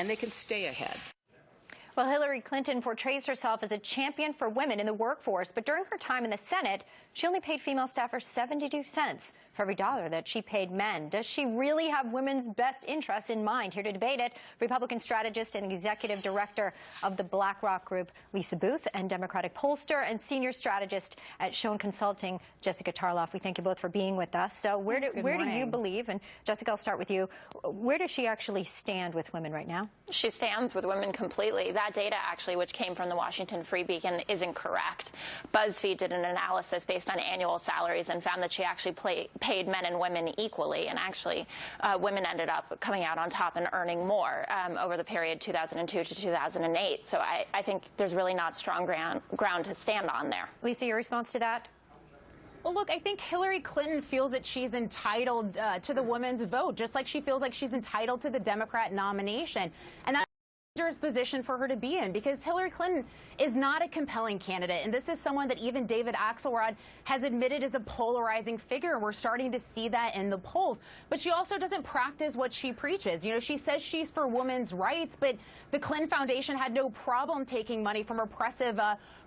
and they can stay ahead. Well, Hillary Clinton portrays herself as a champion for women in the workforce, but during her time in the Senate, she only paid female staffers 72 cents for every dollar that she paid men. Does she really have women's best interests in mind? Here to debate it, Republican strategist and executive director of the BlackRock Group, Lisa Boothe, and Democratic pollster and senior strategist at Schoen Consulting, Jessica Tarloff. We thank you both for being with us. So where do you believe, and Jessica, I'll start with you, where does she actually stand with women right now? She stands with women completely. That data actually, which came from the Washington Free Beacon, is incorrect. BuzzFeed did an analysis based on annual salaries and found that she actually paid men and women equally, and actually women ended up coming out on top and earning more over the period 2002 to 2008. So I think there's really not strong ground to stand on there. Lisa, your response to that? Well, look, I think Hillary Clinton feels that she's entitled to the women's vote, just like she feels like she's entitled to the Democrat nomination. And that's a dangerous position for her to be in, because Hillary Clinton is not a compelling candidate. And this is someone that even David Axelrod has admitted is a polarizing figure. And we're starting to see that in the polls. But she also doesn't practice what she preaches. You know, she says she's for women's rights, but the Clinton Foundation had no problem taking money from oppressive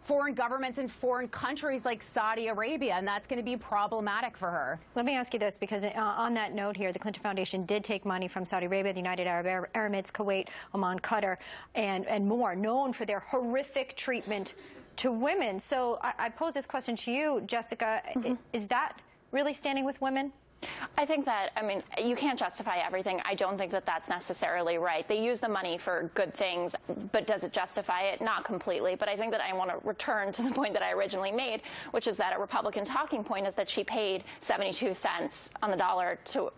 foreign governments in foreign countries like Saudi Arabia, and that's going to be problematic for her. Let me ask you this, because on that note here, the Clinton Foundation did take money from Saudi Arabia, the United Arab Emirates, Kuwait, Oman, Qatar, and more, known for their horrific treatment to women. So I pose this question to you, Jessica. Is that really standing with women? I think that, I mean, you can't justify everything. I don't think that that's necessarily right. They use the money for good things, but does it justify it? Not completely. But I think that I want to return to the point that I originally made, which is that a Republican talking point is that she paid 72 cents on the dollar to,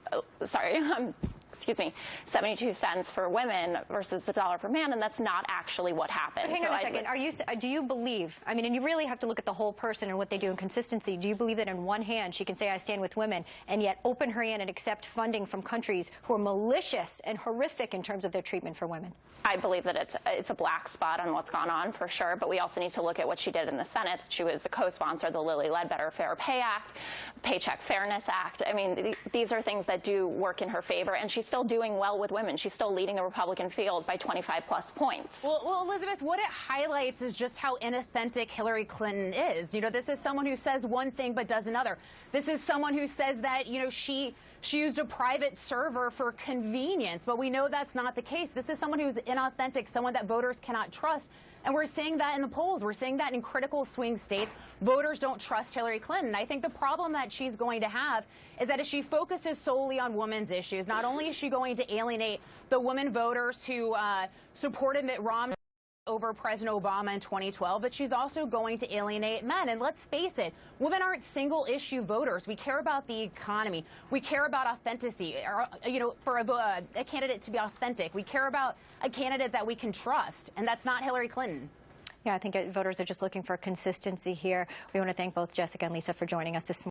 72 cents for women versus the dollar for man, and that's not actually what happened. But hang on a second. Do you believe, I mean, and you really have to look at the whole person and what they do in consistency. Do you believe that in one hand she can say, I stand with women, and yet open her hand and accept funding from countries who are malicious and horrific in terms of their treatment for women? I believe that it's a black spot on what's gone on, for sure, but we also need to look at what she did in the Senate. She was the co-sponsor of the Lilly Ledbetter Fair Pay Act, Paycheck Fairness Act. I mean, these are things that do work in her favor, and she's still doing well with women. She's still leading the Republican field by 25-plus points. Well, Elizabeth, what it highlights is just how inauthentic Hillary Clinton is. You know, this is someone who says one thing but does another. This is someone who says that, you know, she used a private server for convenience, but we know that's not the case. This is someone who's inauthentic, someone that voters cannot trust. And we're seeing that in the polls. We're seeing that in critical swing states. Voters don't trust Hillary Clinton. I think the problem that she's going to have is that if she focuses solely on women's issues, not only is she going to alienate the women voters who supported Mitt Romney over President Obama in 2012, but she's also going to alienate men. And let's face it, women aren't single-issue voters. We care about the economy. We care about authenticity. You know, for a candidate to be authentic, we care about a candidate that we can trust, and that's not Hillary Clinton. Yeah, I think voters are just looking for consistency here. We want to thank both Jessica and Lisa for joining us this morning.